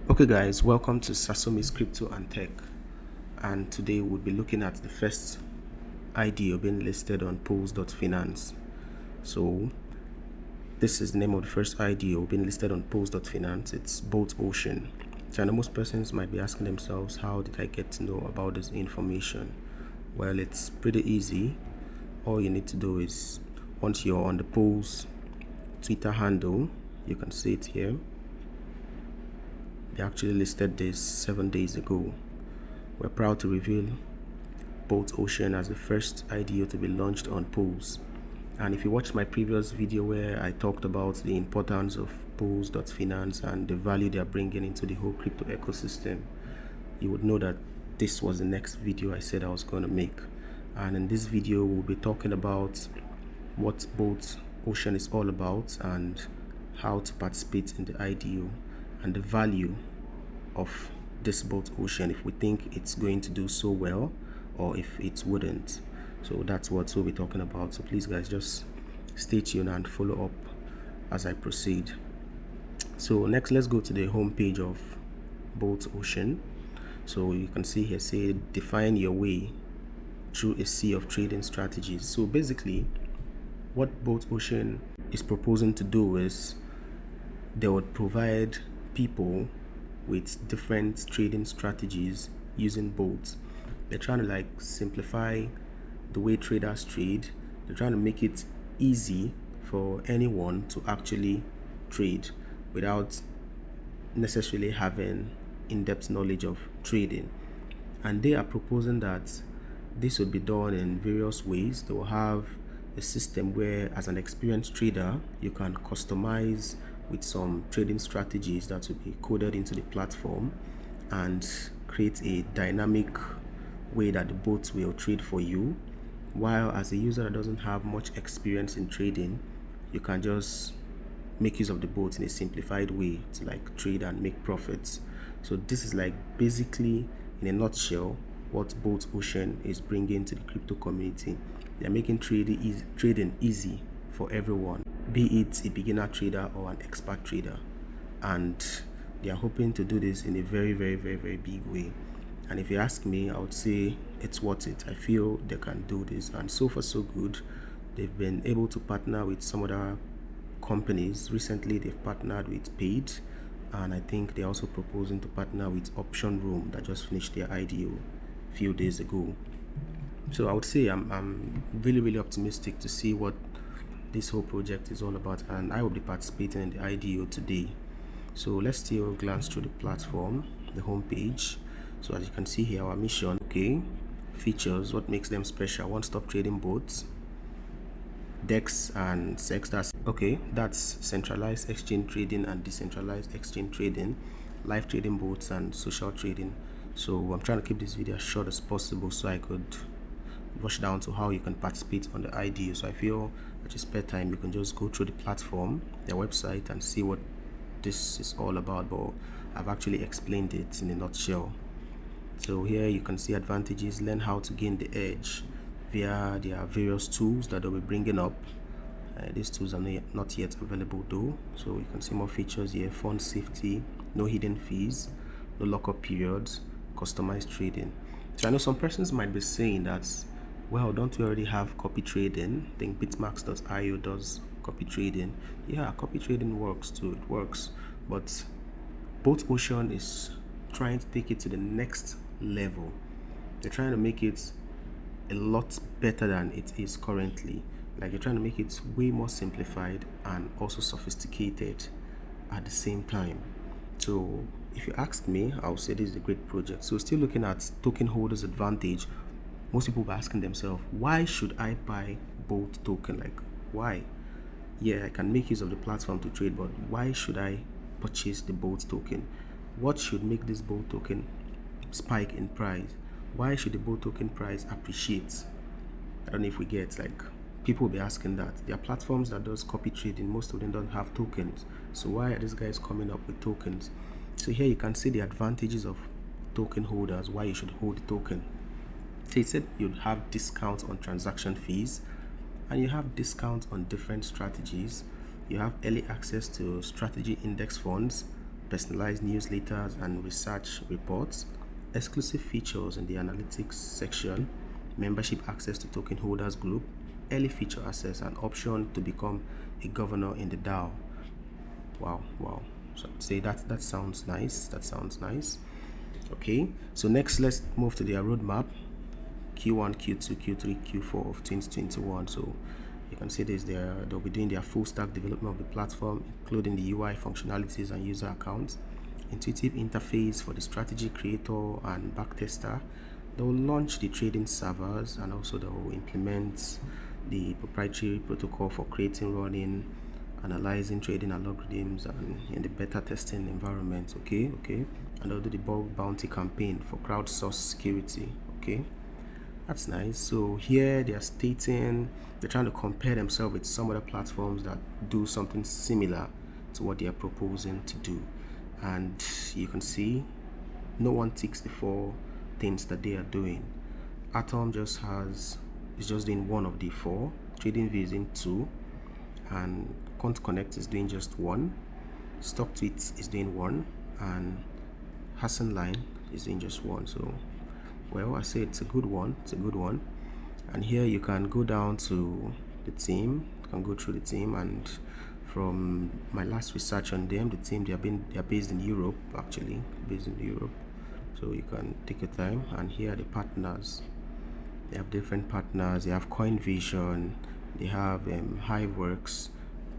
Okay guys, welcome to Sasomi's Crypto and Tech, and today we'll be looking at the first IDO being listed on poolz.finance. So this is the name of the first IDO being listed on poolz.finance. It's Botocean. So I know most persons might be asking themselves, how did I get to know about this information? Well, it's pretty easy. All you need to do is, once you're on the poolz Twitter handle, you can see it here. They actually listed this 7 days ago. We're proud to reveal Botocean as the first IDO to be launched on poolz. And if you watched my previous video where I talked about the importance of poolz.finance and the value they are bringing into the whole crypto ecosystem, you would know that this was the next video I said I was going to make. And in this video, we'll be talking about what Botocean is all about and how to participate in the IDO and the value of this Botocean, if we think it's going to do so well or if it wouldn't. So that's what we'll be talking about. So please guys, just stay tuned and follow up as I proceed. So next, let's go to the home page of Botocean. So you can see here, say define your way through a sea of trading strategies. So basically what Botocean is proposing to do is they would provide people with different trading strategies using bots. They're trying to like simplify the way traders trade. They're trying to make it easy for anyone to actually trade without necessarily having in-depth knowledge of trading. And they are proposing that this would be done in various ways. They will have a system where, as an experienced trader, you can customize with some trading strategies that will be coded into the platform and create a dynamic way that the bots will trade for you. While as a user that doesn't have much experience in trading, you can just make use of the bots in a simplified way to like trade and make profits. So this is like basically, in a nutshell, what Botocean is bringing to the crypto community. They're making trading easy for everyone, be it a beginner trader or an expert trader, and they are hoping to do this in a very big way. And if you ask me, I would say it's worth it. I feel they can do this, and so far so good. They've been able to partner with some other companies. Recently they've partnered with Paid, and I think they're also proposing to partner with Option Room that just finished their IDO a few days ago. So I would say I'm really optimistic to see what this whole project is all about, and I will be participating in the IDO today. So let's still glance through the platform, the home page. So as you can see here, our mission, okay, features, what makes them special: one-stop trading bots, DEX and SEX. That's centralized exchange trading and decentralized exchange trading, live trading bots, and social trading. So I'm trying to keep this video as short as possible so I could rush down to how you can participate on the IDO. So I feel at your spare time you can just go through the platform, their website, and see what this is all about. But I've actually explained it in a nutshell. So here you can see advantages: learn how to gain the edge via their various tools that they'll be bringing up. These tools are not yet available though. So you can see more features here: fund safety, no hidden fees, no lockup periods, customized trading. So I know some persons might be saying that, well, don't we already have copy trading? I think bitmax.io does copy trading. Yeah, copy trading works too, it works. But Botocean is trying to take it to the next level. They're trying to make it a lot better than it is currently. Like, they're trying to make it way more simplified and also sophisticated at the same time. So if you ask me, I'll say this is a great project. So still looking at token holders advantage, most people are asking themselves, why should I buy Bolt token? Like, why? Yeah, I can make use of the platform to trade, but why should I purchase the Bolt token? What should make this Bolt token spike in price? Why should the Bolt token price appreciate? I don't know if we get, like, people will be asking that. There are platforms that does copy trading, most of them don't have tokens. So why are these guys coming up with tokens? So here you can see the advantages of token holders, why you should hold the token. So it said you'd have discounts on transaction fees, and you have discounts on different strategies. You have early access to strategy index funds, personalized newsletters and research reports, exclusive features in the analytics section, membership access to token holders group, early feature access, and option to become a governor in the DAO. Wow. So I'd say that sounds nice. That sounds nice. Okay, so next let's move to their roadmap. Q1, Q2, Q3, Q4 of 2021. So you can see this there. They'll be doing their full stack development of the platform, including the UI functionalities and user accounts, intuitive interface for the strategy creator and backtester. They'll launch the trading servers, and also they'll implement the proprietary protocol for creating, running, analyzing trading algorithms, and in the beta testing environment. Okay, and they'll do the bulk bounty campaign for crowdsourced security. Okay, that's nice. So here they are stating they're trying to compare themselves with some other platforms that do something similar to what they are proposing to do, and you can see no one ticks the four things that they are doing. Atom is just doing one of the four. TradingView is in two, and Quant Connect is doing just one. StockTweet is doing one, and Hassan Line is doing just one. So, well, I say it's a good one. And here you can go down to the team. You can go through the team, and from my last research on them, the team they are based in Europe, actually based in Europe. So you can take your time. And here are the partners. They have different partners. They have CoinVision, they have Hiveworks,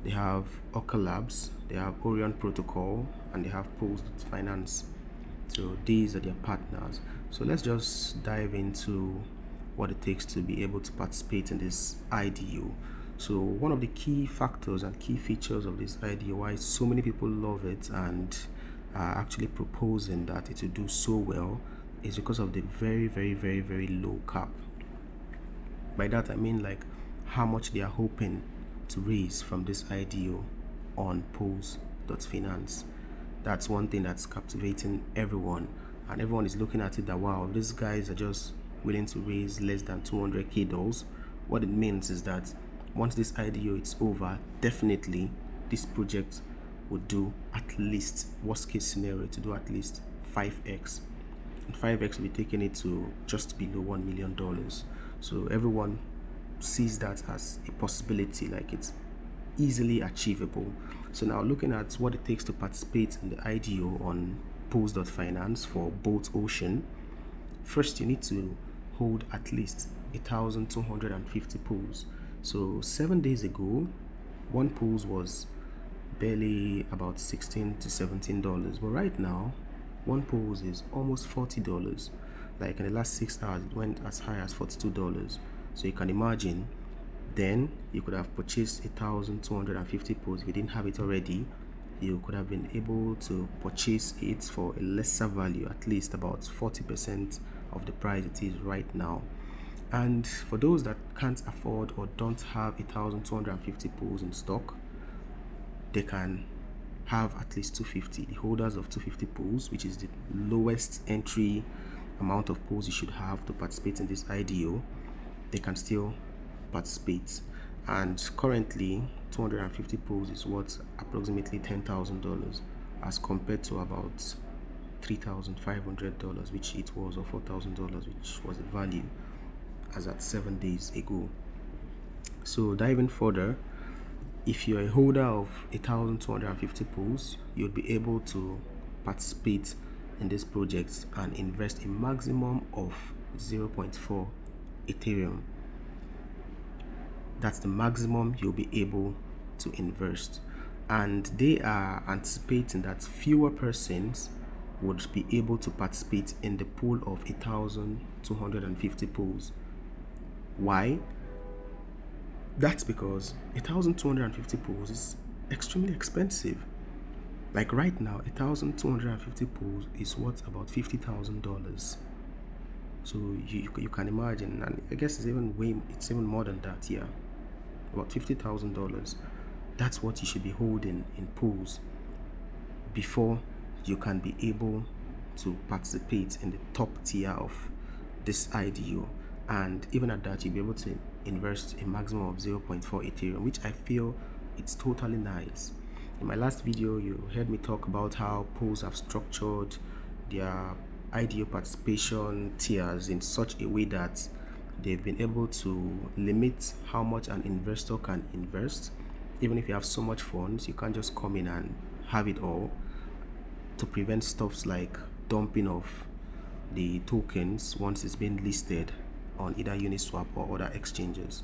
they have Oka Labs, they have Orion Protocol, and they have poolz Finance. So these are their partners. So let's just dive into what it takes to be able to participate in this IDO. So one of the key factors and key features of this IDO, why so many people love it and are actually proposing that it will do so well, is because of the very low cap. By that I mean like how much they are hoping to raise from this IDO on poolz.finance. That's one thing that's captivating everyone, and everyone is looking at it that wow, these guys are just willing to raise less than $200K. What it means is that once this IDO is over, definitely this project would do at least, worst case scenario, to do at least 5x, and 5x will be taking it to just below $1 million. So everyone sees that as a possibility, like it's easily achievable. So now looking at what it takes to participate in the IDO on poolz.finance for Botocean, first you need to hold at least 1,250 poolz. So 7 days ago, one poolz was barely about $16 to $17, but right now one poolz is almost $40. Like in the last 6 hours it went as high as $42. So you can imagine, then you could have purchased 1,250 poolz. If you didn't have it already, you could have been able to purchase it for a lesser value, at least about 40% of the price it is right now. And for those that can't afford or don't have 1,250 poolz in stock, they can have at least 250. The holders of 250 poolz, which is the lowest entry amount of poolz you should have to participate in this IDO, they can still participate. And currently 250 poolz is worth approximately $10,000 as compared to about $3,500 which it was, or $4,000 which was the value as at 7 days ago. So diving further, if you're a holder of 1,250 poolz, you'll be able to participate in this project and invest a maximum of 0.4 Ethereum. That's the maximum you'll be able to invest, and they are anticipating that fewer persons would be able to participate in the pool of 1,250 poolz. Why? That's because 1,250 poolz is extremely expensive. Like right now, 1,250 poolz is worth about $50,000. So you can imagine, and I guess it's even more than that. Yeah, about $50,000. That's what you should be holding in poolz before you can be able to participate in the top tier of this IDO. And even at that, you'll be able to invest a maximum of 0.4 Ethereum, which I feel it's totally nice. In my last video, you heard me talk about how pools have structured their IDO participation tiers in such a way that they've been able to limit how much an investor can invest. Even if you have so much funds, you can't just come in and have it all, to prevent stuffs like dumping of the tokens once it's been listed on either Uniswap or other exchanges.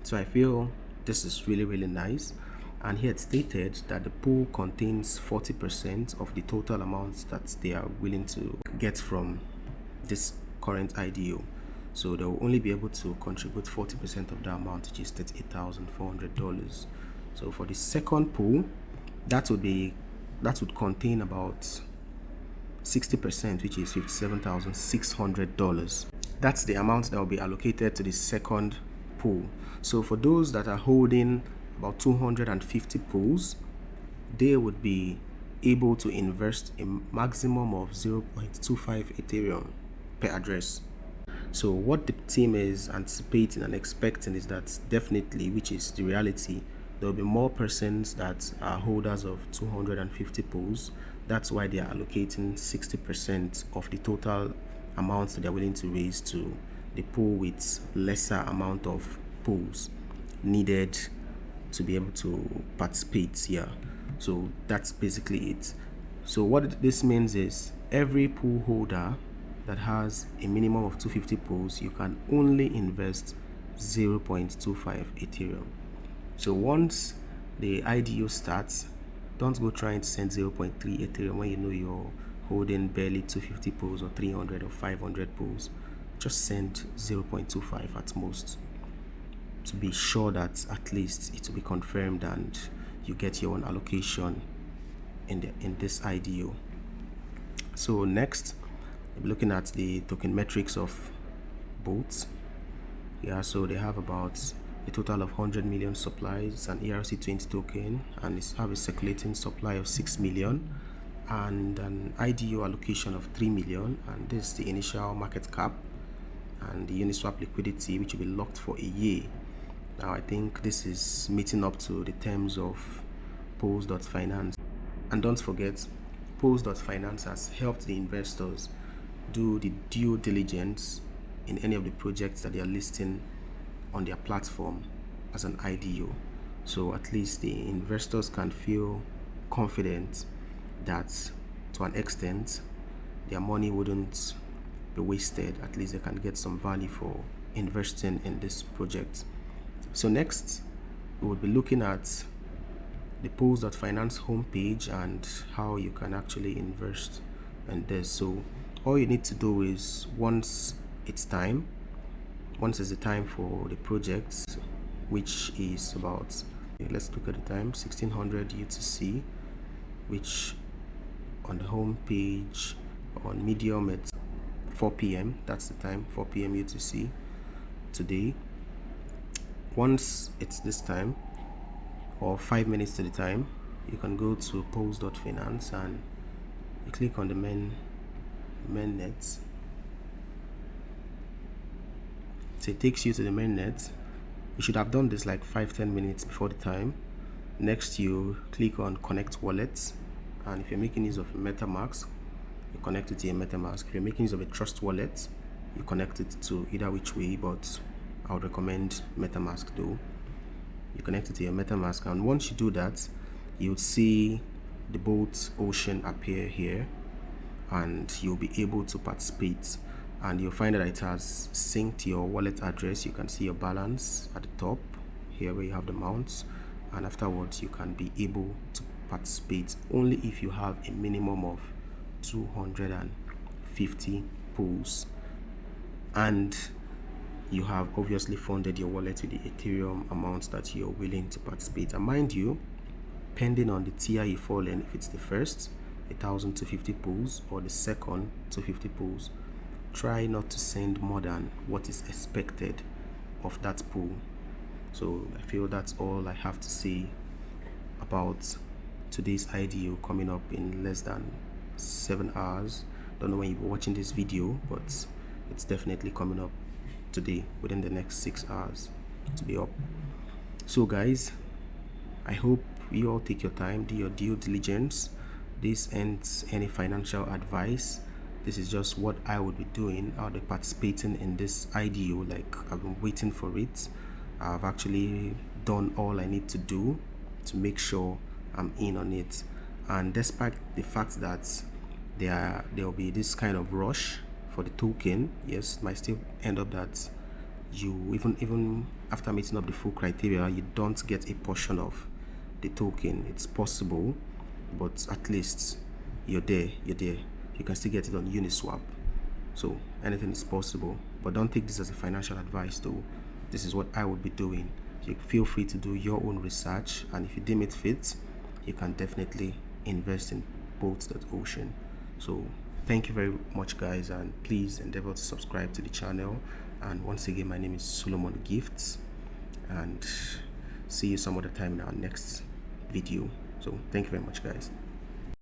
So I feel this is really nice. And here it stated that the pool contains 40% of the total amounts that they are willing to get from this current IDO. So they will only be able to contribute 40% of the amount, which is $38,400. So for the second pool, that would contain about 60%, which is $57,600. That's the amount that will be allocated to the second pool. So for those that are holding about 250 pools, they would be able to invest a maximum of 0.25 Ethereum per address. So what the team is anticipating and expecting is that definitely, which is the reality, there will be more persons that are holders of 250 pools. That's why they are allocating 60% of the total amount that they're willing to raise to the pool with lesser amount of pools needed to be able to participate here. So that's basically it. So what this means is every pool holder that has a minimum of 250 pools, you can only invest 0.25 Ethereum. So once the IDO starts, don't go trying to send 0.3 Ethereum when you know you're holding barely 250 pools or 300 or 500 pools. Just send 0.25 at most, to be sure that at least it will be confirmed and you get your own allocation in this IDO. So next, we're looking at the token metrics of both. Yeah, so they have about a total of 100 million supplies. It's an ERC20 token, and it's have a circulating supply of 6 million and an IDO allocation of 3 million. And this is the initial market cap and the Uniswap liquidity, which will be locked for a year. Now I think this is meeting up to the terms of poolz.finance. And don't forget, poolz.finance has helped the investors do the due diligence in any of the projects that they are listing on their platform as an IDO. So at least the investors can feel confident that to an extent their money wouldn't be wasted. At least they can get some value for investing in this project. So next, we will be looking at the poolz.finance homepage and how you can actually invest in this. So all you need to do is once it's the time for the project, which is about, let's look at the time, 1600 UTC, which on the home page on Medium at 4 p.m. That's the time, 4 p.m. UTC today. Once it's this time, or 5 minutes to the time, you can go to poolz.finance and you click on the mainnet. So it takes you to the mainnet. You should have done this like 5-10 minutes before the time. Next, you click on connect wallet, and if you're making use of MetaMask, you connect it to your MetaMask. If you're making use of a trust wallet, you connect it to either which way, but I would recommend MetaMask though. You connect it to your MetaMask, and once you do that, you'll see the Botocean appear here, and you'll be able to participate. And you'll find that it has synced your wallet address. You can see your balance at the top here where you have the amounts, and afterwards you can be able to participate only if you have a minimum of 250 pools and you have obviously funded your wallet with the Ethereum amounts that you're willing to participate. And mind you, pending on the tier you fall in, if it's the first 1,250 pools or the second 250 pools, try not to send more than what is expected of that pool. So I feel that's all I have to say about today's IDO coming up in less than 7 hours. Don't know when you're watching this video, but it's definitely coming up today within the next 6 hours to be up. So guys, I hope you all take your time, do your due diligence. This ends any financial advice. This is just what I would be doing. I'll be participating in this IDO. Like, I've been waiting for it. I've actually done all I need to do to make sure I'm in on it. And despite the fact that there will be this kind of rush for the token, yes, it might still end up that you even after meeting up the full criteria, you don't get a portion of the token. It's possible, but at least you're there. You can still get it on Uniswap. So anything is possible, but don't take this as a financial advice though. This is what I would be doing. You feel free to do your own research, and if you deem it fit, you can definitely invest in poolz.ocean. So thank you very much, guys, and please endeavor to subscribe to the channel. And once again, my name is Solomon Gifts, and see you some other time in our next video. So thank you very much, guys.